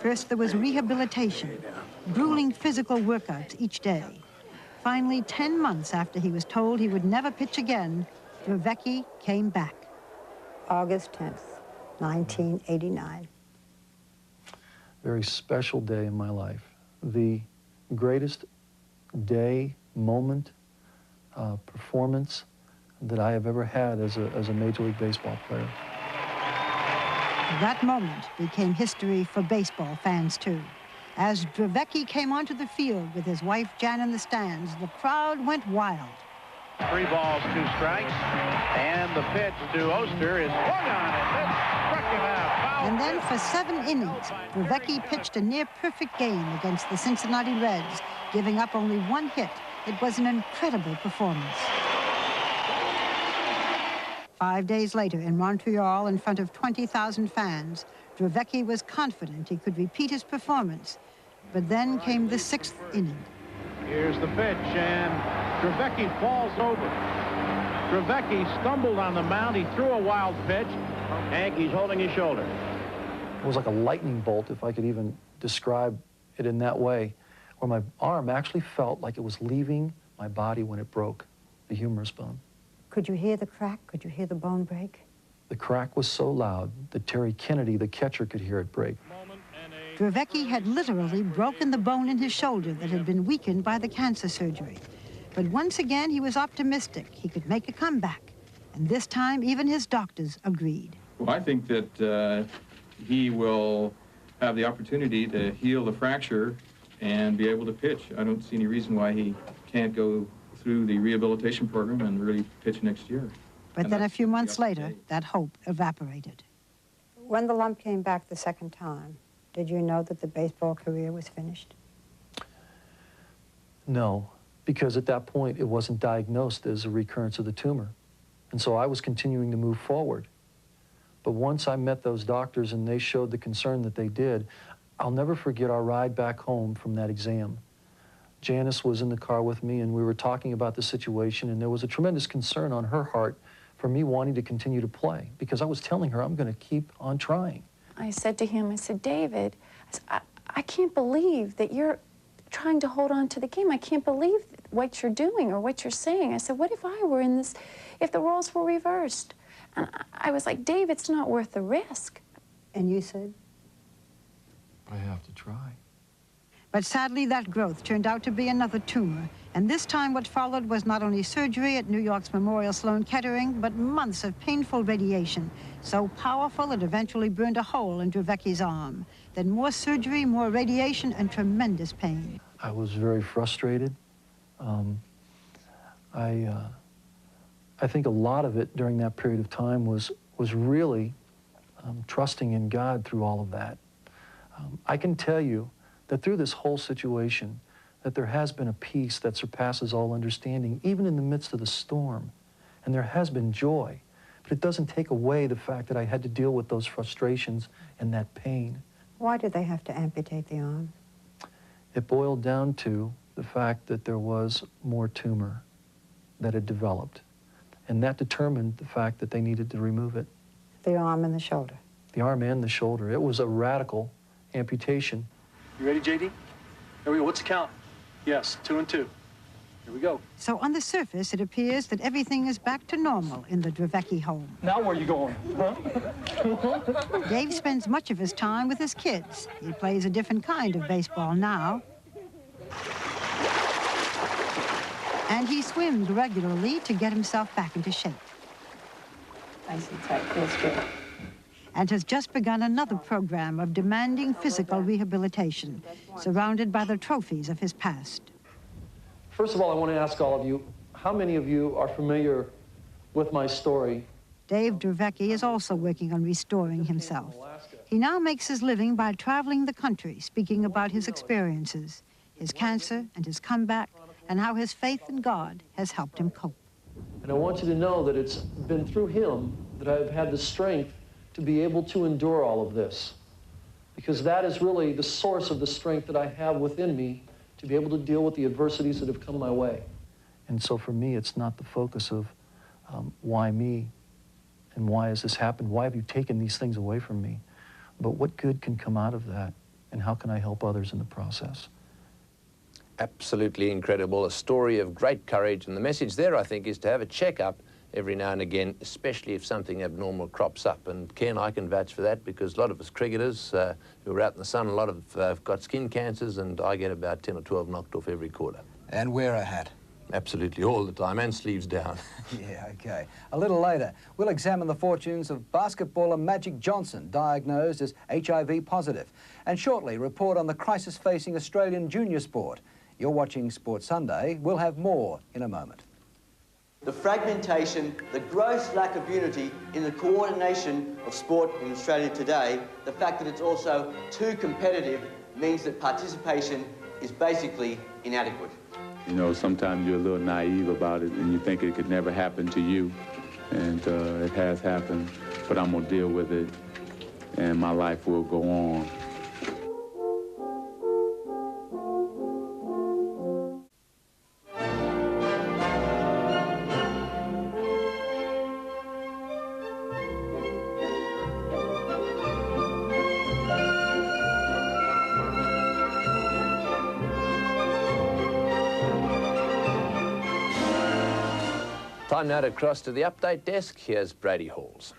First, there was rehabilitation, grueling physical workouts each day. Finally, 10 months after he was told he would never pitch again, Dravecky came back. August 10th, 1989. Very special day in my life. The greatest day, moment, performance that I have ever had as a Major League Baseball player. That moment became history for baseball fans, too. As Dravecky came onto the field with his wife Jan in the stands, the crowd went wild. 3 balls, 2 strikes, and the pitch to Oster is swung on it. It struck him out. Foul. And then for 7 innings, Dravecky pitched a near-perfect game against the Cincinnati Reds, giving up only 1 hit. It was an incredible performance. 5 days later, in Montreal, in front of 20,000 fans, Dravecky was confident he could repeat his performance. But then came the 6th inning. Here's the pitch, and Dravecky falls over. Dravecky stumbled on the mound. He threw a wild pitch. Hank, he's holding his shoulder. It was like a lightning bolt, if I could even describe it in that way, where my arm actually felt like it was leaving my body when it broke, the humerus bone. Could you hear the crack? Could you hear the bone break? The crack was so loud that Terry Kennedy, the catcher, could hear it break. Dravecky had literally broken the bone in his shoulder that had been weakened by the cancer surgery. But once again, he was optimistic. He could make a comeback. And this time, even his doctors agreed. Well, I think that he will have the opportunity to heal the fracture and be able to pitch. I don't see any reason why he can't go through the rehabilitation program and really pitch next year. But then a few months later, that hope evaporated. When the lump came back the second time, did you know that the baseball career was finished? No, because at that point, it wasn't diagnosed as a recurrence of the tumor. And so I was continuing to move forward. But once I met those doctors and they showed the concern that they did, I'll never forget our ride back home from that exam. Janice was in the car with me and we were talking about the situation, and there was a tremendous concern on her heart for me wanting to continue to play, because I was telling her I'm going to keep on trying. I said to him, I said, David, I can't believe that you're trying to hold on to the game. I can't believe what you're doing or what you're saying. I said, what if I were in this, if the roles were reversed? And I was like, Dave, it's not worth the risk. And you said? I have to try. But sadly, that growth turned out to be another tumor. And this time what followed was not only surgery at New York's Memorial Sloan Kettering, but months of painful radiation, so powerful it eventually burned a hole in Dravecky's arm. Then more surgery, more radiation, and tremendous pain. I was very frustrated. I think a lot of it during that period of time was really trusting in God through all of that. I can tell you that through this whole situation, that there has been a peace that surpasses all understanding, even in the midst of the storm. And there has been joy, but it doesn't take away the fact that I had to deal with those frustrations and that pain. Why did they have to amputate the arm? It boiled down to the fact that there was more tumor that had developed. And that determined the fact that they needed to remove it. The arm and the shoulder? The arm and the shoulder. It was a radical amputation. You ready, JD? Here we go. What's the count? Yes, 2 and 2. Here we go. So on the surface, it appears that everything is back to normal in the Dravecky home. Now where are you going? Huh? Dave spends much of his time with his kids. He plays a different kind of baseball now. And he swims regularly to get himself back into shape. Nice and tight, feels good. And has just begun another program of demanding physical rehabilitation, surrounded by the trophies of his past. First of all, I want to ask all of you, how many of you are familiar with my story? Dave Dravecky is also working on restoring himself. He now makes his living by traveling the country, speaking about his experiences, his cancer and his comeback, and how his faith in God has helped him cope. And I want you to know that it's been through him that I've had the strength to be able to endure all of this, because that is really the source of the strength that I have within me to be able to deal with the adversities that have come my way. And so for me, it's not the focus of why me and why has this happened? Why have you taken these things away from me? But what good can come out of that? and how can I help others in the process. Absolutely incredible, a story of great courage, and the message there, I think, is to have a check-up every now and again, especially if something abnormal crops up. And Ken, I can vouch for that, because a lot of us cricketers who are out in the sun, a lot have got skin cancers, and I get about 10 or 12 knocked off every quarter. And wear a hat. Absolutely, all the time, and sleeves down. Yeah, okay. A little later, we'll examine the fortunes of basketballer Magic Johnson, diagnosed as HIV positive, and shortly report on the crisis facing Australian junior sport. You're watching Sports Sunday. We'll have more in a moment. The fragmentation, the gross lack of unity in the coordination of sport in Australia today, the fact that it's also too competitive means that participation is basically inadequate. You know, sometimes you're a little naive about it and you think it could never happen to you. And it has happened, but I'm gonna deal with it and my life will go on. Time now to cross to the update desk. Here's Brady Halls.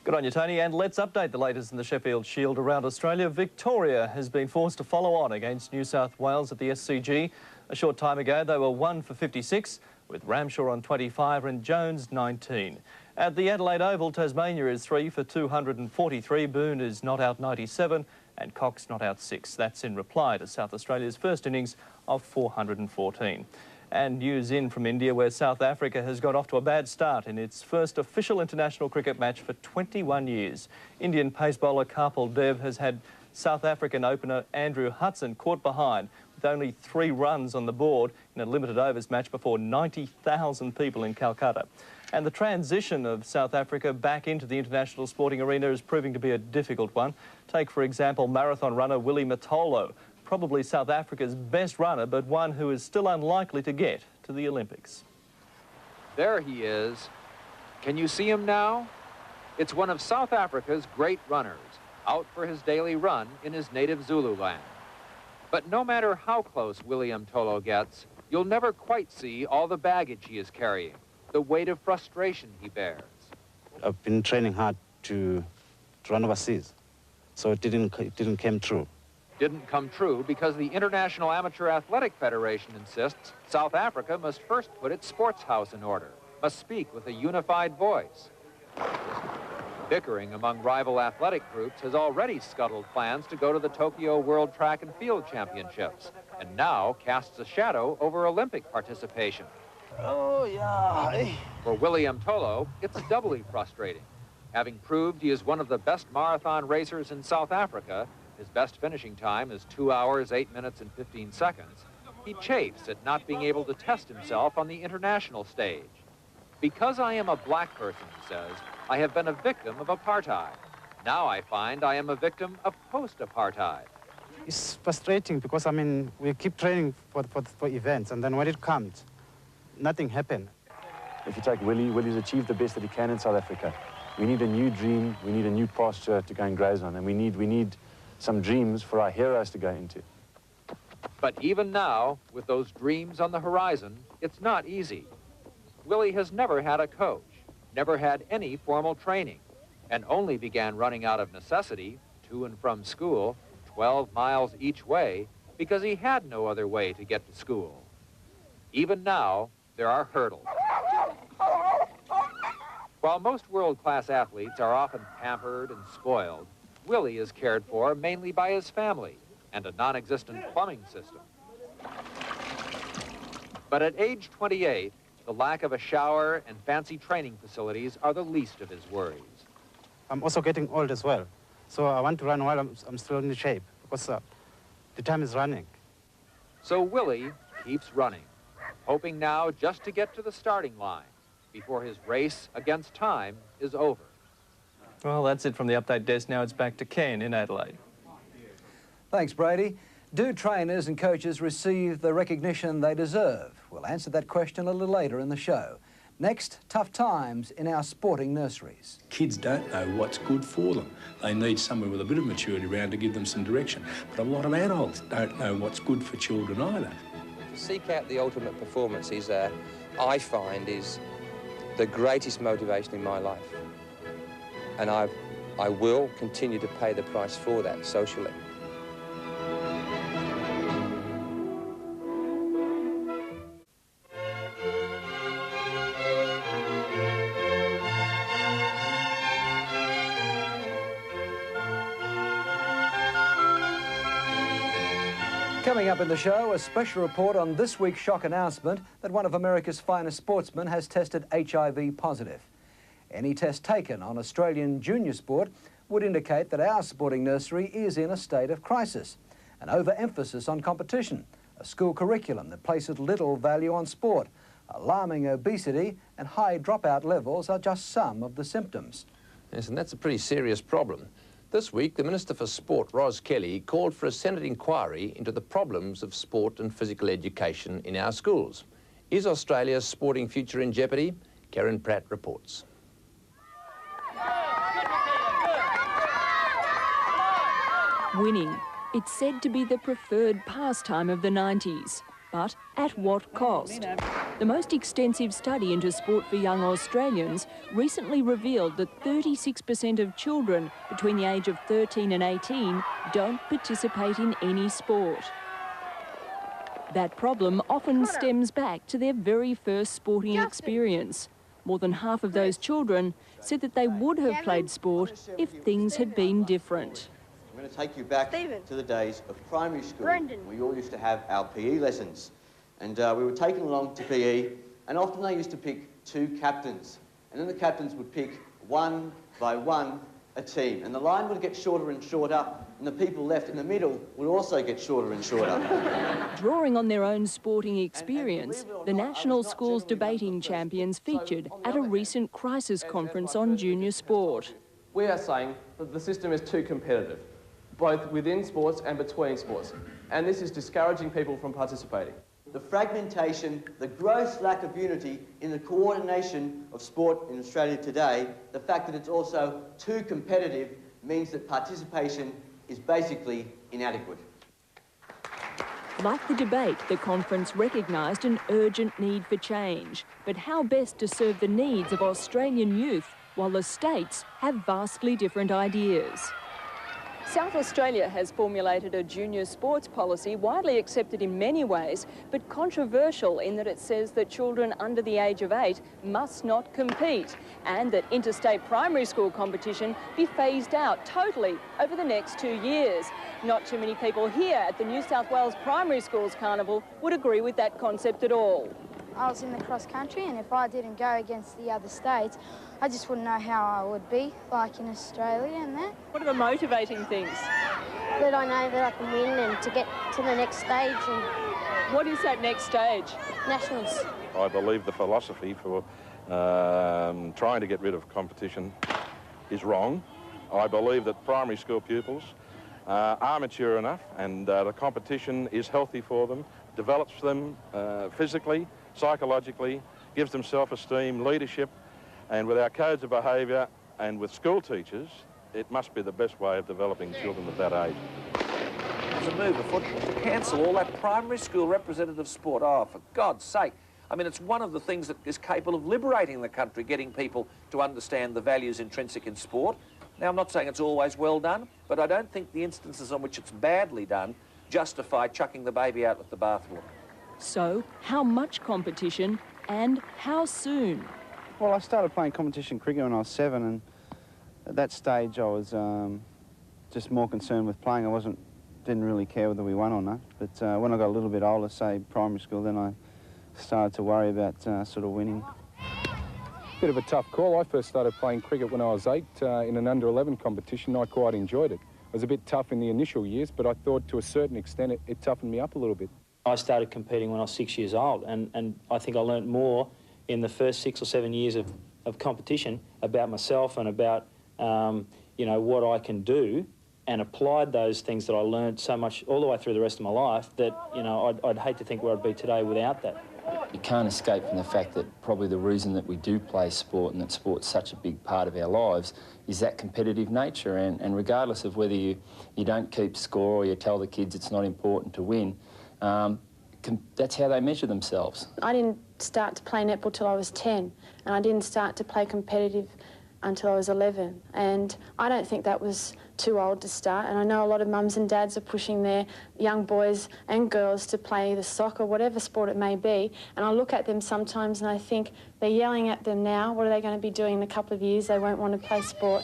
Good on you, Tony, and let's update the latest in the Sheffield Shield around Australia. Victoria has been forced to follow on against New South Wales at the SCG. A short time ago, they were 1 for 56, with Ramshaw on 25 and Jones 19. At the Adelaide Oval, Tasmania is 3 for 243, Boone is not out 97, and Cox not out 6. That's in reply to South Australia's first innings of 414. And news in from India, where South Africa has got off to a bad start in its first official international cricket match for 21 years. Indian pace bowler Kapil Dev has had South African opener Andrew Hudson caught behind with only 3 runs on the board in a limited overs match before 90,000 people in Calcutta. And the transition of South Africa back into the international sporting arena is proving to be a difficult one. Take, for example, marathon runner Willie Mtolo, probably South Africa's best runner, but one who is still unlikely to get to the Olympics. There he is. Can you see him now? It's one of South Africa's great runners, out for his daily run in his native Zululand. But no matter how close Willie Mtolo gets, you'll never quite see all the baggage he is carrying, the weight of frustration he bears. I've been training hard to run overseas, so it didn't come true. Didn't come true because the International Amateur Athletic Federation insists South Africa must first put its sports house in order, must speak with a unified voice. Bickering among rival athletic groups has already scuttled plans to go to the Tokyo World Track and Field Championships, and now casts a shadow over Olympic participation. Oh, yeah. For Willie Mtolo, it's doubly frustrating. Having proved he is one of the best marathon racers in South Africa, his best finishing time is 2 hours, 8 minutes, and 15 seconds. He chafes at not being able to test himself on the international stage. Because I am a black person, he says, I have been a victim of apartheid. Now I find I am a victim of post-apartheid. It's frustrating because, I mean, we keep training for events, and then when it comes, nothing happened. If you take Willie, Willie's achieved the best that he can in South Africa. We need a new dream, we need a new pasture to go and graze on, and we need some dreams for our heroes to go into. But even now, with those dreams on the horizon, it's not easy. Willie has never had a coach, never had any formal training, and only began running out of necessity, to and from school, 12 miles each way, because he had no other way to get to school. Even now, there are hurdles. While most world-class athletes are often pampered and spoiled, Willie is cared for mainly by his family and a non-existent plumbing system. But at age 28, the lack of a shower and fancy training facilities are the least of his worries. I'm also getting old as well, so I want to run while I'm still in shape, because the time is running. So Willie keeps running, hoping now just to get to the starting line before his race against time is over. Well, that's it from the update desk. Now it's back to Ken in Adelaide. Thanks, Brady. Do trainers and coaches receive the recognition they deserve? We'll answer that question a little later in the show. Next, tough times in our sporting nurseries. Kids don't know what's good for them. They need somewhere with a bit of maturity around to give them some direction. But a lot of adults don't know what's good for children either. To seek out the ultimate performance is, I find, is the greatest motivation in my life. And I will continue to pay the price for that socially. Coming up in the show, a special report on this week's shock announcement that one of America's finest sportsmen has tested HIV positive. Any test taken on Australian junior sport would indicate that our sporting nursery is in a state of crisis. An overemphasis on competition, a school curriculum that places little value on sport, alarming obesity and high dropout levels are just some of the symptoms. Yes, and that's a pretty serious problem. This week, the Minister for Sport, Ros Kelly, called for a Senate inquiry into the problems of sport and physical education in our schools. Is Australia's sporting future in jeopardy? Kerryn Pratt reports. Winning. It's said to be the preferred pastime of the 90s. But at what cost? The most extensive study into sport for young Australians recently revealed that 36% of children between the age of 13 and 18 don't participate in any sport. That problem often stems back to their very first sporting experience. More than half of those children said that they would have played sport if things had been different. I'm going to take you back to the days of primary school. We all used to have our PE lessons. And we were taken along to PE, and often they used to pick 2 captains. And then the captains would pick one by one a team. And the line would get shorter and shorter, and the people left in the middle would also get shorter and shorter. Drawing on their own sporting experience, the National Schools Debating Champions featured at a recent crisis conference on junior sport. We are saying that the system is too competitive, both within sports and between sports, and this is discouraging people from participating. The fragmentation, the gross lack of unity in the coordination of sport in Australia today, the fact that it's also too competitive means that participation is basically inadequate. Like the debate, the conference recognised an urgent need for change. But how best to serve the needs of Australian youth while the states have vastly different ideas? South Australia has formulated a junior sports policy widely accepted in many ways, but controversial in that it says that children under the age of 8 must not compete and that interstate primary school competition be phased out totally over the next 2 years. Not too many people here at the New South Wales Primary Schools Carnival would agree with that concept at all. I was in the cross country, and if I didn't go against the other states, I just wouldn't know how I would be, like in Australia and that. What are the motivating things? That I know that I can win and to get to the next stage. And what is that next stage? Nationals. I believe the philosophy for trying to get rid of competition is wrong. I believe that primary school pupils are mature enough and the competition is healthy for them, develops them physically, psychologically, gives them self-esteem, leadership, and with our codes of behaviour and with school teachers, it must be the best way of developing children of that age. There's a move afoot to cancel all that primary school representative sport. Oh, for God's sake. I mean, it's one of the things that is capable of liberating the country, getting people to understand the values intrinsic in sport. Now, I'm not saying it's always well done, but I don't think the instances on which it's badly done justify chucking the baby out with the bathwater. So, how much competition and how soon? Well, I started playing competition cricket when I was 7, and at that stage I was just more concerned with playing. Didn't really care whether we won or not. But when I got a little bit older, say primary school, then I started to worry about sort of winning. Bit of a tough call. I first started playing cricket when I was 8 in an under-11 competition. I quite enjoyed it. It was a bit tough in the initial years, but I thought to a certain extent it toughened me up a little bit. I started competing when I was 6 years old, and I think I learnt more in the first 6 or 7 years of competition about myself and about, you know, what I can do, and applied those things that I learnt so much all the way through the rest of my life that, you know, I'd hate to think where I'd be today without that. You can't escape from the fact that probably the reason that we do play sport and that sport's such a big part of our lives is that competitive nature, and regardless of whether you don't keep score or you tell the kids it's not important to win, that's how they measure themselves. I didn't start to play netball till I was 10, and I didn't start to play competitive until I was 11, and I don't think that was too old to start, and I know a lot of mums and dads are pushing their young boys and girls to play the soccer, whatever sport it may be, and I look at them sometimes and I think they're yelling at them now. What are they going to be doing in a couple of years? They won't want to play sport.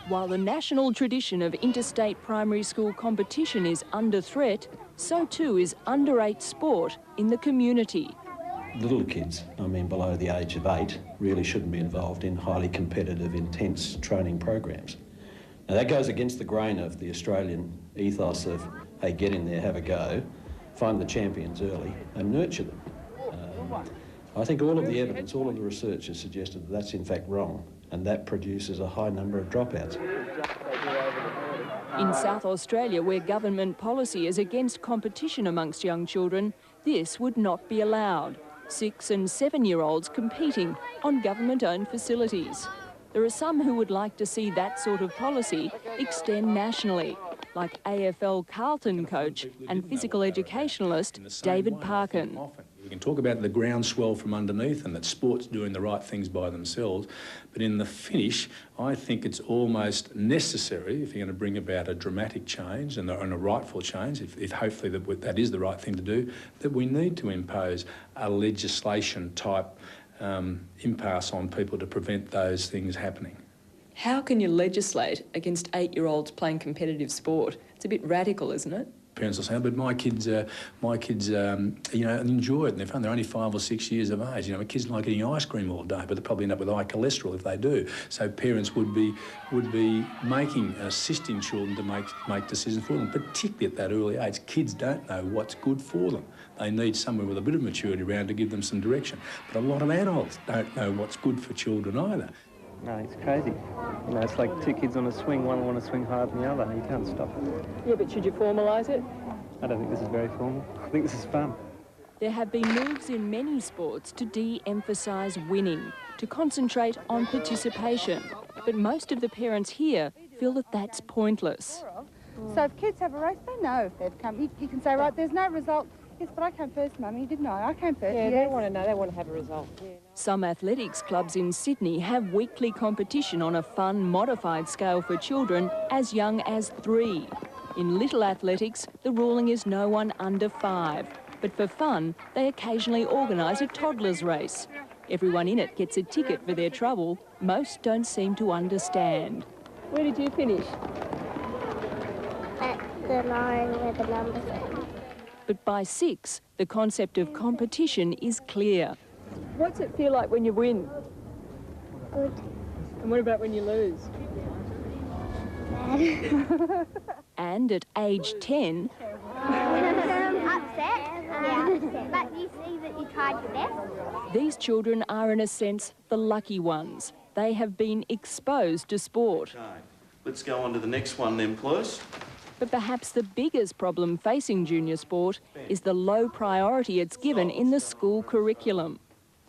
While the national tradition of interstate primary school competition is under threat, so too is under-8 sport in the community. Little kids, I mean below the age of 8, really shouldn't be involved in highly competitive, intense training programs. Now that goes against the grain of the Australian ethos of, hey, get in there, have a go, find the champions early and nurture them. I think all of the evidence, all of the research has suggested that that's in fact wrong, and that produces a high number of dropouts. In South Australia, where government policy is against competition amongst young children, this would not be allowed. 6- and 7-year-olds competing on government-owned facilities. There are some who would like to see that sort of policy extend nationally, like AFL Carlton coach and physical educationalist David Parkin. We can talk about the groundswell from underneath and that sport's doing the right things by themselves, but in the finish, I think it's almost necessary, if you're going to bring about a dramatic change and a rightful change, if hopefully that is the right thing to do, that we need to impose a legislation-type impasse on people to prevent those things happening. How can you legislate against 8-year-olds playing competitive sport? It's a bit radical, isn't it? Parents will say, but my kids, enjoy it and they're fun. They're only 5 or 6 years of age. My kids like eating ice cream all day, but they probably end up with high cholesterol if they do. So parents would be assisting children to make decisions for them, particularly at that early age. Kids don't know what's good for them. They need somewhere with a bit of maturity around to give them some direction. But a lot of adults don't know what's good for children either. No, it's crazy. It's like 2 kids on a swing, one want to swing harder than the other. You can't stop it. Yeah, but should you formalise it? I don't think this is very formal. I think this is fun. There have been moves in many sports to de-emphasise winning, to concentrate on participation. But most of the parents here feel that that's pointless. So if kids have a race, they know if they've come. You can say, right, there's no result. Yes, but I came first, Mummy, didn't I? I came first. Yeah, yes. they want to know. They want to have a result. Yeah. Some athletics clubs in Sydney have weekly competition on a fun, modified scale for children as young as 3. In little athletics, the ruling is no one under 5. But for fun, they occasionally organise a toddler's race. Everyone in it gets a ticket for their trouble. Most don't seem to understand. Where did you finish? At the line where the numbers are. But by 6, the concept of competition is clear. What's it feel like when you win? Good. And what about when you lose? Bad. And at age 10... Upset. Yeah. But you see that you tried your best. These children are, in a sense, the lucky ones. They have been exposed to sport. Okay. Let's go on to the next one then, please. But perhaps the biggest problem facing junior sport is the low priority it's given in the school curriculum.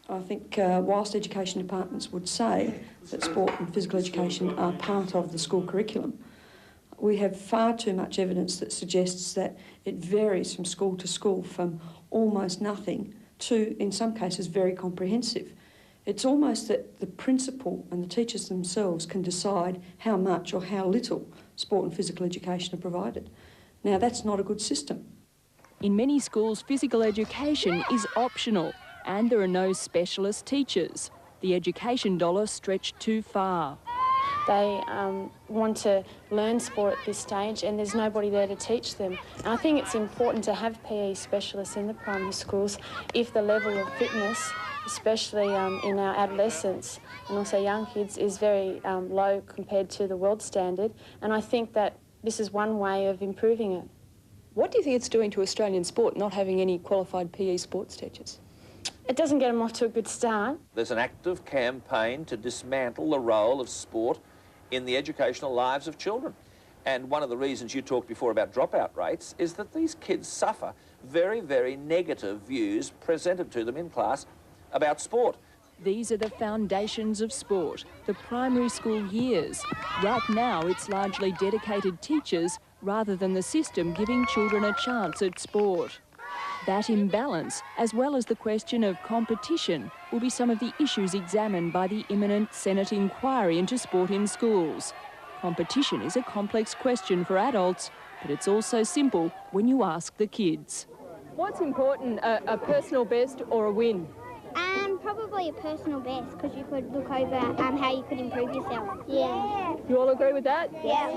I think whilst education departments would say that sport and physical education are part of the school curriculum, we have far too much evidence that suggests that it varies from school to school, from almost nothing to, in some cases, very comprehensive. It's almost that the principal and the teachers themselves can decide how much or how little sport and physical education are provided. Now, that's not a good system. In many schools, physical education is optional and there are no specialist teachers. The education dollar stretched too far. They want to learn sport at this stage and there's nobody there to teach them. And I think it's important to have PE specialists in the primary schools if the level of fitness, especially in our adolescents and also young kids, is very low compared to the world standard. And I think that this is one way of improving it. What do you think it's doing to Australian sport, not having any qualified PE sports teachers? It doesn't get them off to a good start. There's an active campaign to dismantle the role of sport in the educational lives of children. And one of the reasons you talked before about dropout rates is that these kids suffer very, very negative views presented to them in class about sport. These are the foundations of sport, the primary school years. Right now, it's largely dedicated teachers rather than the system giving children a chance at sport. That imbalance, as well as the question of competition, will be some of the issues examined by the imminent Senate inquiry into sport in schools. Competition is a complex question for adults, but it's also simple when you ask the kids. What's important, a personal best or a win? Probably a personal best, because you could look over how you could improve yourself. Yeah. You all agree with that? Yeah.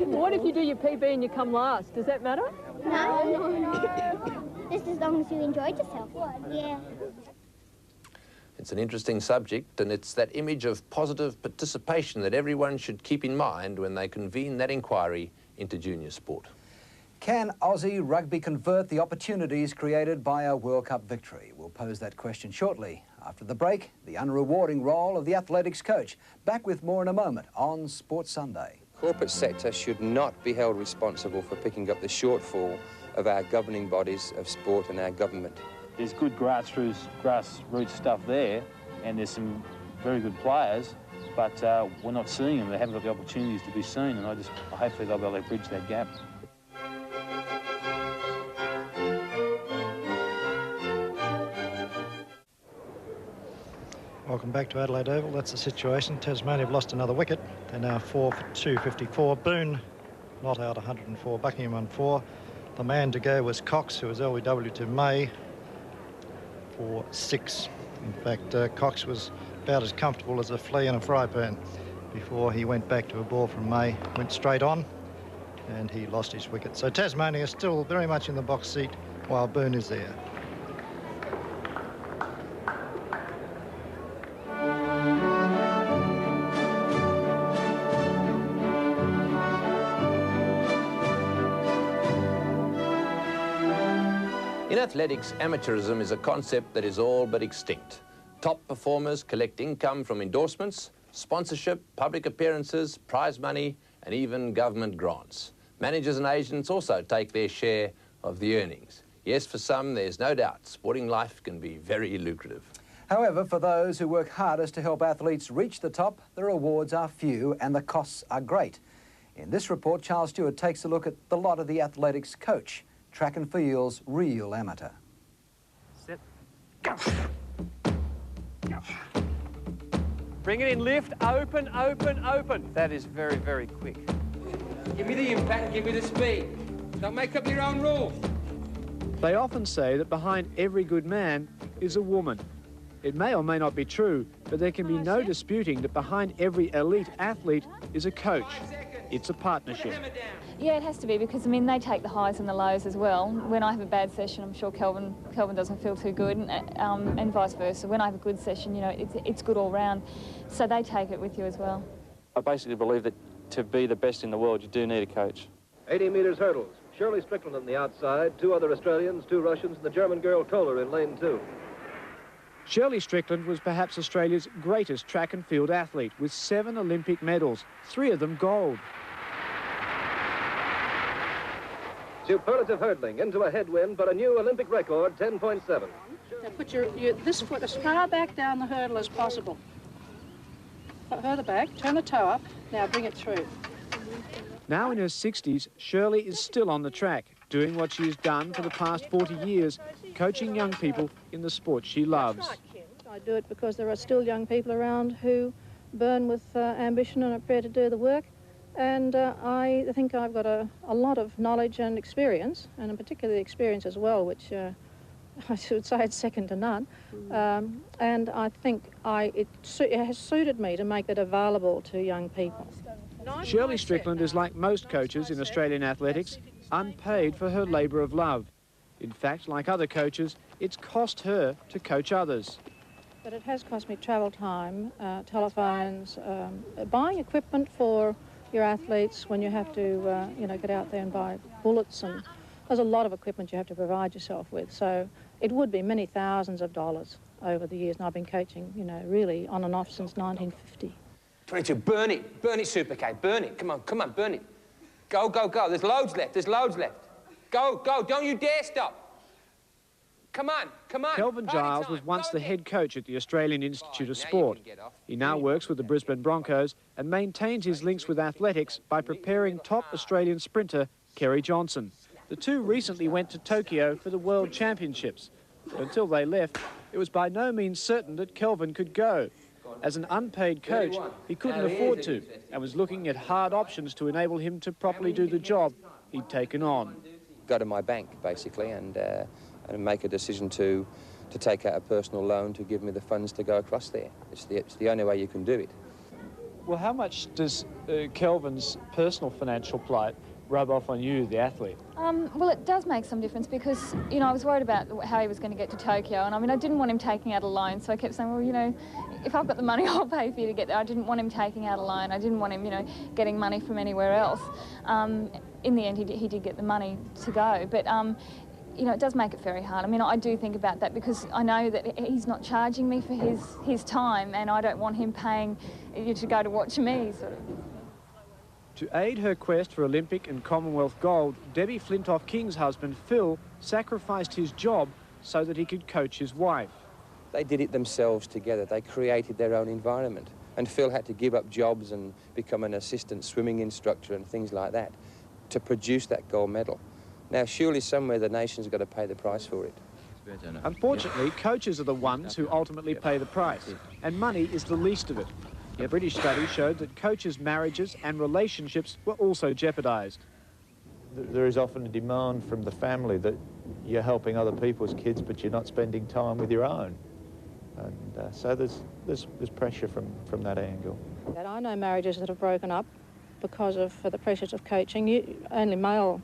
What if you do your PB and you come last? Does that matter? No. Just as long as you enjoyed yourself. Yeah. It's an interesting subject, and it's that image of positive participation that everyone should keep in mind when they convene that inquiry into junior sport. Can Aussie rugby convert the opportunities created by a World Cup victory? We'll pose that question shortly. After the break, the unrewarding role of the athletics coach. Back with more in a moment on Sports Sunday. Corporate sector should not be held responsible for picking up the shortfall of our governing bodies of sport and our government. There's good grassroots stuff there, and there's some very good players, but we're not seeing them. They haven't got the opportunities to be seen, and hopefully they'll be able to bridge that gap. Welcome back to Adelaide Oval. That's the situation. Tasmania have lost another wicket. They're now 4 for 254. Boone not out 104. Buckingham on 4. The man to go was Cox, who was LBW to May for 6. In fact, Cox was about as comfortable as a flea in a fry pan before he went back to a ball from May. Went straight on and he lost his wicket. So Tasmania is still very much in the box seat while Boone is there. In athletics, amateurism is a concept that is all but extinct. Top performers collect income from endorsements, sponsorship, public appearances, prize money, and even government grants. Managers and agents also take their share of the earnings. Yes, for some, there's no doubt, sporting life can be very lucrative. However, for those who work hardest to help athletes reach the top, the rewards are few and the costs are great. In this report, Charles Stewart takes a look at the lot of the athletics coach, track and field's real amateur. Set, go. Bring it in, lift, open, open, open. That is very, very quick. Give me the impact, give me the speed. Don't make up your own rules. They often say that behind every good man is a woman. It may or may not be true, but there can be no disputing that behind every elite athlete is a coach. It's a partnership. Yeah, it has to be, because, I mean, they take the highs and the lows as well. When I have a bad session, I'm sure Kelvin doesn't feel too good, and vice versa. When I have a good session, you know, it's good all round. So they take it with you as well. I basically believe that to be the best in the world, you do need a coach. 80 metres hurdles. Shirley Strickland on the outside, 2 other Australians, 2 Russians, and the German girl Kohler in lane 2. Shirley Strickland was perhaps Australia's greatest track and field athlete, with 7 Olympic medals, 3 of them gold. Superlative hurdling into a headwind, but a new Olympic record, 10.7. Now put this foot as far back down the hurdle as possible. Further back, turn the toe up, now bring it through. Now in her 60s, Shirley is still on the track, doing what she has done for the past 40 years, coaching young people in the sport she loves. I do it because there are still young people around who burn with ambition and are prepared to do the work. And I think I've got a lot of knowledge and experience, and in particular experience as well, which I should say it's second to none. And I think it has suited me to make it available to young people. Shirley Strickland is like most coaches in Australian athletics, unpaid for her labour of love. In fact, like other coaches, it's cost her to coach others. But it has cost me travel time, telephones, buying equipment for your athletes when you have to, you know, get out there and buy bullets, and there's a lot of equipment you have to provide yourself with. So it would be many thousands of dollars over the years, and I've been coaching, you know, really on and off since 1950. 22, burn it, Super K, burn it. Come on, burn it. Go, go, go. There's loads left. There's loads left. Go, go. Don't you dare stop. Come on, come on. Kelvin Giles was once the head coach at the Australian Institute of Sport. He now works with the Brisbane Broncos and maintains his links with athletics by preparing top Australian sprinter Kerry Johnson. The two recently went to Tokyo for the World Championships. But until they left, it was by no means certain that Kelvin could go. As an unpaid coach, he couldn't afford to and was looking at hard options to enable him to properly do the job he'd taken on. Go to my bank, basically, and make a decision to take out a personal loan to give me the funds to go across there. It's the only way you can do it. Well, how much does Kelvin's personal financial plight rub off on you, the athlete? Well, it does make some difference because, you know, I was worried about how he was going to get to Tokyo, and I mean, I didn't want him taking out a loan, so I kept saying, well, you know, if I've got the money, I'll pay for you to get there. I didn't want him taking out a loan. I didn't want him, you know, getting money from anywhere else. In the end, he did get the money to go, but you know, it does make it very hard. I mean, I do think about that because I know that he's not charging me for his time, and I don't want him paying you to go to watch me, sort of. To aid her quest for Olympic and Commonwealth gold, Debbie Flintoff-King's husband, Phil, sacrificed his job so that he could coach his wife. They did it themselves together. They created their own environment. And Phil had to give up jobs and become an assistant swimming instructor and things like that to produce that gold medal. Now, surely somewhere the nation's got to pay the price for it. Unfortunately, coaches are the ones who ultimately pay the price, and money is the least of it. A British study showed that coaches' marriages and relationships were also jeopardised. There is often a demand from the family that you're helping other people's kids, but you're not spending time with your own. And so there's pressure from that angle. I know marriages that have broken up because of the pressures of coaching. Only male